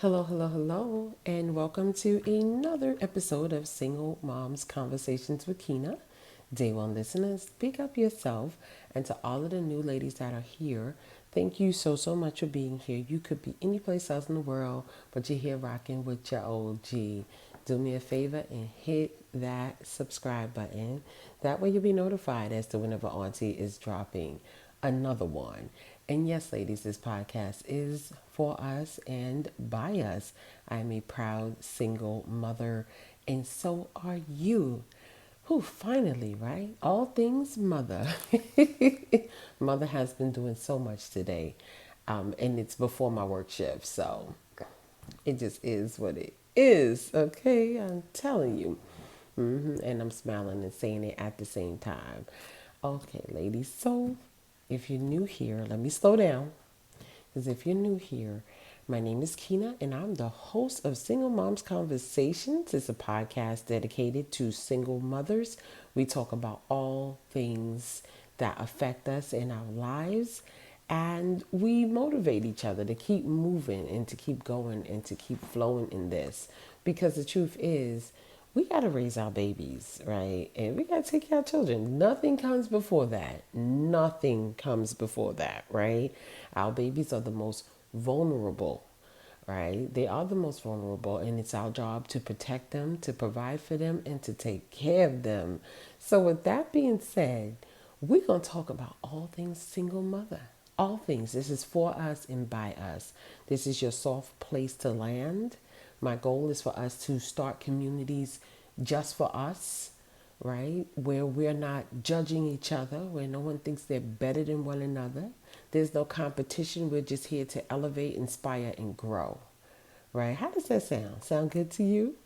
Hello, hello, hello, and welcome to another episode of Single Moms Conversations with Keyna. Day one listeners, speak up yourself. And to all of the new ladies that are here, thank you so much for being here. You could be any place else in the world, but you're here rocking with your OG. Do me a favor and hit that subscribe button. That way you'll be notified as to whenever Auntie is dropping another one. And yes, ladies, this podcast is for us and by us. I'm a proud single mother, and so are you. Who finally, right? All things mother. Mother has been doing so much today, and it's before my work shift, so it just is what it is. Okay, I'm telling you. And I'm smiling and saying it at the same time. Okay, ladies. So if you're new here, let me slow down. Because if you're new here, my name is Keyna, and I'm the host of Single Moms Conversations. It's a podcast dedicated to single mothers. We talk about all things that affect us in our lives, and we motivate each other to keep moving and to keep going and to keep flowing in this. Because the truth is, we got to raise our babies, right? And we got to take care of children. Nothing comes before that. Nothing comes before that, right? Our babies are the most vulnerable, right? They are the most vulnerable, and it's our job to protect them, to provide for them, and to take care of them. So, with that being said, we're going to talk about all things single mother. All things. This is for us and by us. This is your soft place to land. My goal is for us to start communities just for us, right? Where we're not judging each other, where no one thinks they're better than one another. There's no competition. We're just here to elevate, inspire, and grow, right? How does that sound? Sound good to you?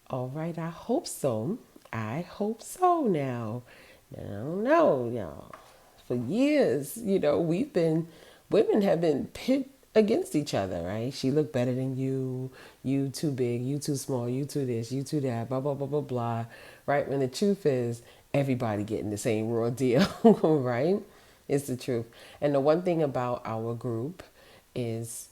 All right, I hope so. I hope so now. Now, no, y'all. For years, women have been pit against each other, right? She looked better than you too big, you too small, you too this, you too that, blah, blah, blah, blah, blah, right? When the truth is, everybody getting the same raw deal, right? It's the truth. And the one thing about our group is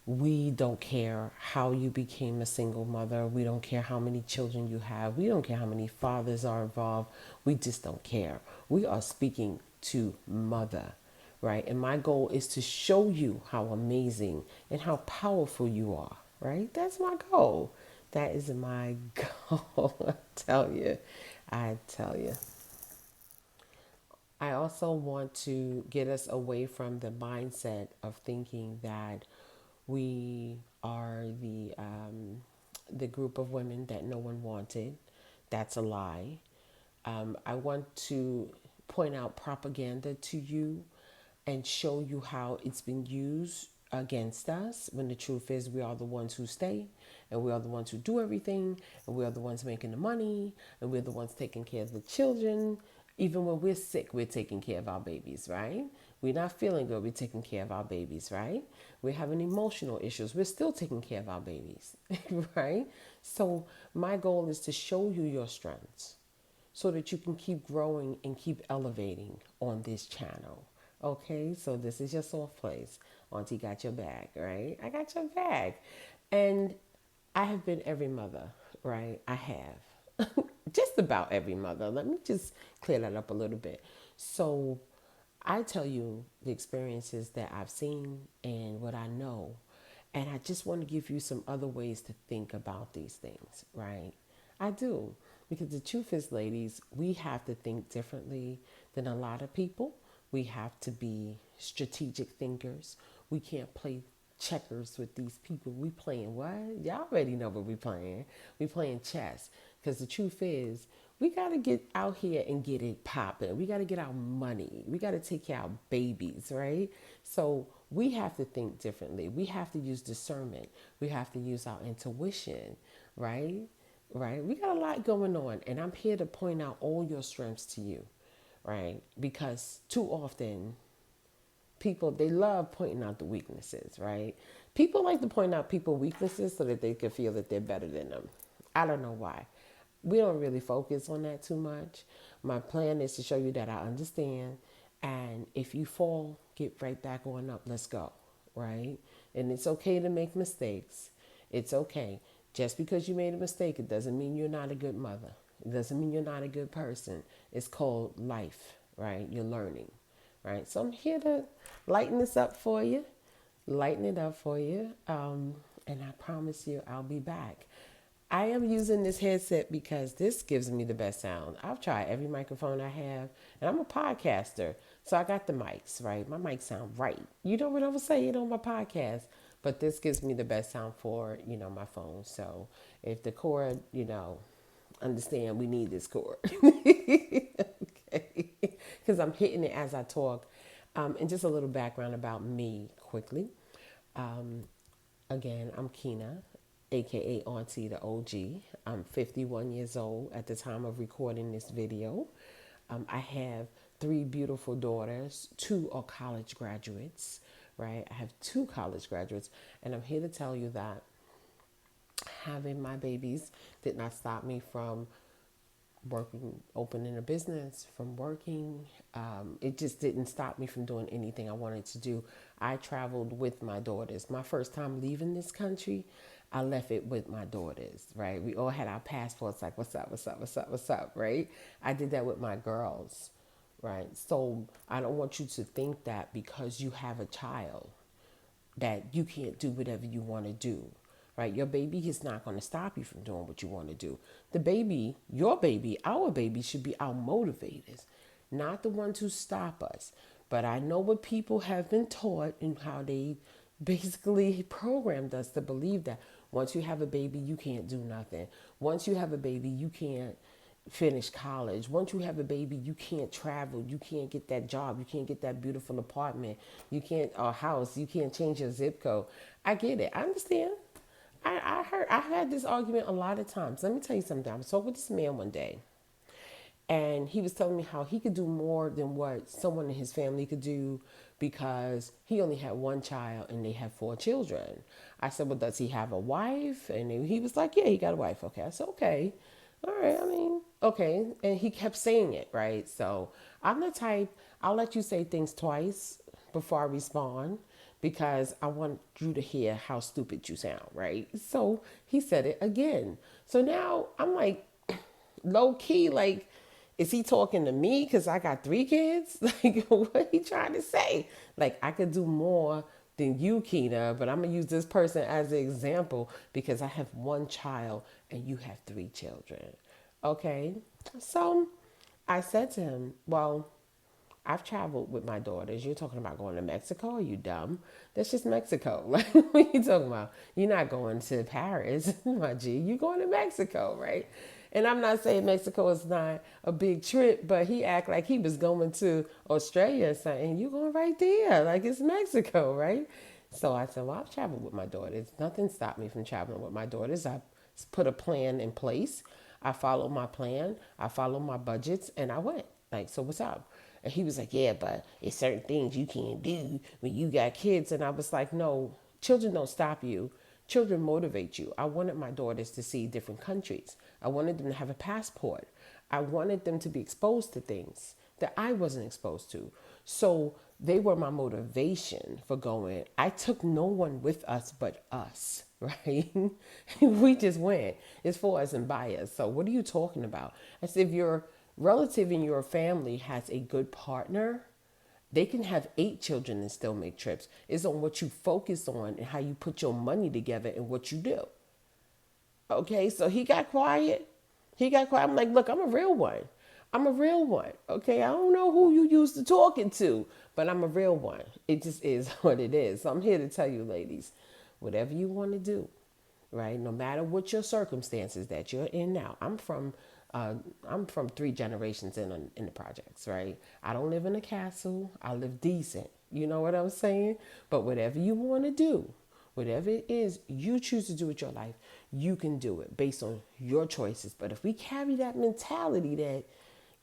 we don't care how you became a single mother. We don't care how many children you have. We don't care how many fathers are involved. We just don't care. We are speaking to mother, right? And my goal is to show you how amazing and how powerful you are, right? That's my goal. That is my goal. I tell you. I tell you. I also want to get us away from the mindset of thinking that we are the group of women that no one wanted. That's a lie. I want to point out propaganda to you and show you how it's been used against us when the truth is we are the ones who stay, and we are the ones who do everything, and we are the ones making the money, and we're the ones taking care of the children. Even when we're sick, we're taking care of our babies, right? We're not feeling good, we're taking care of our babies, right? We're having emotional issues, we're still taking care of our babies, right? So my goal is to show you your strengths so that you can keep growing and keep elevating on this channel. Okay, so this is your soft place. Auntie got your bag, right? I got your bag. And I have been every mother, right? I have. Just about every mother. Let me just clear that up a little bit. So I tell you the experiences that I've seen and what I know. And I just want to give you some other ways to think about these things, right? I do. Because the truth is, ladies, we have to think differently than a lot of people. We have to be strategic thinkers. We can't play checkers with these people. We playing what? Y'all already know what we playing. We playing chess. Because the truth is, we got to get out here and get it popping. We got to get our money. We got to take care of our babies, right? So we have to think differently. We have to use discernment. We have to use our intuition, right? Right? We got a lot going on, and I'm here to point out all your strengths to you, right? Because too often people, they love pointing out the weaknesses, right? People like to point out people weaknesses so that they can feel that they're better than them. I don't know why. We don't really focus on that too much. My plan is to show you that I understand, and if you fall, get right back on up. Let's go, right? And it's okay to make mistakes. It's okay. Just because you made a mistake, it doesn't mean you're not a good mother. It doesn't mean you're not a good person. It's called life, right? You're learning, right? So I'm here to lighten this up for you, lighten it up for you. And I promise you, I'll be back. I am using this headset because this gives me the best sound. I've tried every microphone I have, and I'm a podcaster, so I got the mics, right? My mics sound right. You know what I was saying on my podcast, but this gives me the best sound for, my phone. So if the cord, understand we need this cord. Okay. Because I'm hitting it as I talk. And just a little background about me quickly. Um, Again, I'm Keyna, aka Auntie the OG. I'm 51 years old at the time of recording this video. I have three beautiful daughters. Two are college graduates, right? I have two college graduates, and I'm here to tell you that having my babies did not stop me from working, opening a business, from working. It just didn't stop me from doing anything I wanted to do. I traveled with my daughters. My first time leaving this country, I left it with my daughters, right? We all had our passports like, what's up, what's up, what's up, what's up, right? I did that with my girls, right? So I don't want you to think that because you have a child that you can't do whatever you want to do, right? Your baby is not going to stop you from doing what you want to do. The baby, your baby, our baby should be our motivators, not the ones who stop us. But I know what people have been taught and how they basically programmed us to believe that once you have a baby, you can't do nothing. Once you have a baby, you can't finish college. Once you have a baby, you can't travel. You can't get that job. You can't get that beautiful apartment. You can't a house. You can't change your zip code. I get it. I understand. I had this argument a lot of times. Let me tell you something. I was talking with this man one day, and he was telling me how he could do more than what someone in his family could do because he only had one child and they have four children. I said, well, does he have a wife? And he was like, yeah, he got a wife. Okay. I said, okay. All right. I mean, okay. And he kept saying it, right? So I'm the type, I'll let you say things twice before I respond because I want you to hear how stupid you sound, right? So he said it again. So now I'm like, low key, like, is he talking to me because I got three kids? Like, what he trying to say? Like, I could do more than you, Keyna, but I'm gonna use this person as an example because I have one child and you have three children. Okay, so I said to him, well, I've traveled with my daughters. You're talking about going to Mexico? Are you dumb? That's just Mexico. Like, what are you talking about? You're not going to Paris, my G. You're going to Mexico, right? And I'm not saying Mexico is not a big trip, but he act like he was going to Australia or something. You going right there, like it's Mexico, right? So I said, well, I've traveled with my daughters. Nothing stopped me from traveling with my daughters. I put a plan in place. I followed my plan. I followed my budgets, and I went. Like, so what's up? And he was like, yeah, but it's certain things you can't do when you got kids. And I was like, no, children don't stop you. Children motivate you. I wanted my daughters to see different countries. I wanted them to have a passport. I wanted them to be exposed to things that I wasn't exposed to. So they were my motivation for going. I took no one with us but us, right? We just went. It's for us and by us. So what are you talking about? I said, if your relative in your family has a good partner, they can have 8 children and still make trips. It's on what you focus on and how you put your money together and what you do. Okay, so he got quiet. He got quiet. I'm like, look, I'm a real one. I'm a real one. Okay, I don't know who you used to talking to, but I'm a real one. It just is what it is. So I'm here to tell you, ladies, whatever you want to do, right? No matter what your circumstances that you're in now. Uh, I'm from 3 generations in the projects, right? I don't live in a castle. I live decent. You know what I'm saying? But whatever you want to do, whatever it is you choose to do with your life, you can do it based on your choices. But if we carry that mentality that,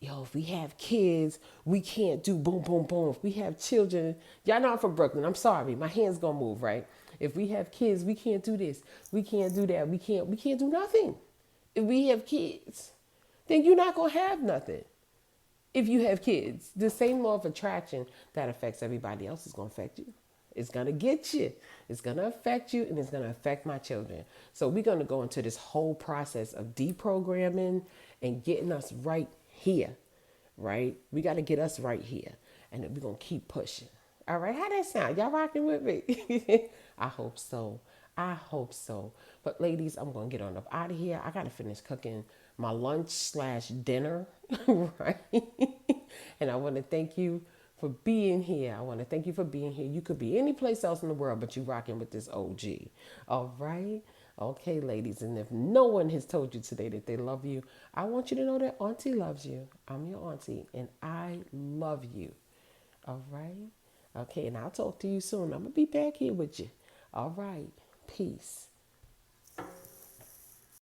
yo, if we have kids, we can't do boom, boom, boom. If we have children, y'all know I'm from Brooklyn. I'm sorry, my hands gonna move, right? If we have kids, we can't do this. We can't do that. We can't do nothing. If we have kids, then you're not gonna have nothing. If you have kids, the same law of attraction that affects everybody else is gonna affect you. It's going to get you. It's going to affect you and it's going to affect my children. So we're going to go into this whole process of deprogramming and getting us right here, right? We got to get us right here. And then we're going to keep pushing. All right, how that sound? Y'all rocking with me? I hope so. I hope so. But ladies, I'm gonna get on up out of here. I gotta finish cooking my lunch slash dinner, right? And I want to thank you for being here. I want to thank you for being here. You could be any place else in the world, but you rocking with this OG. All right. Okay, ladies, and if no one has told you today that they love you, I want you to know that Auntie loves you. I'm your auntie, and I love you. All right. Okay, and I'll talk to you soon. I'm going to be back here with you. All right. Peace.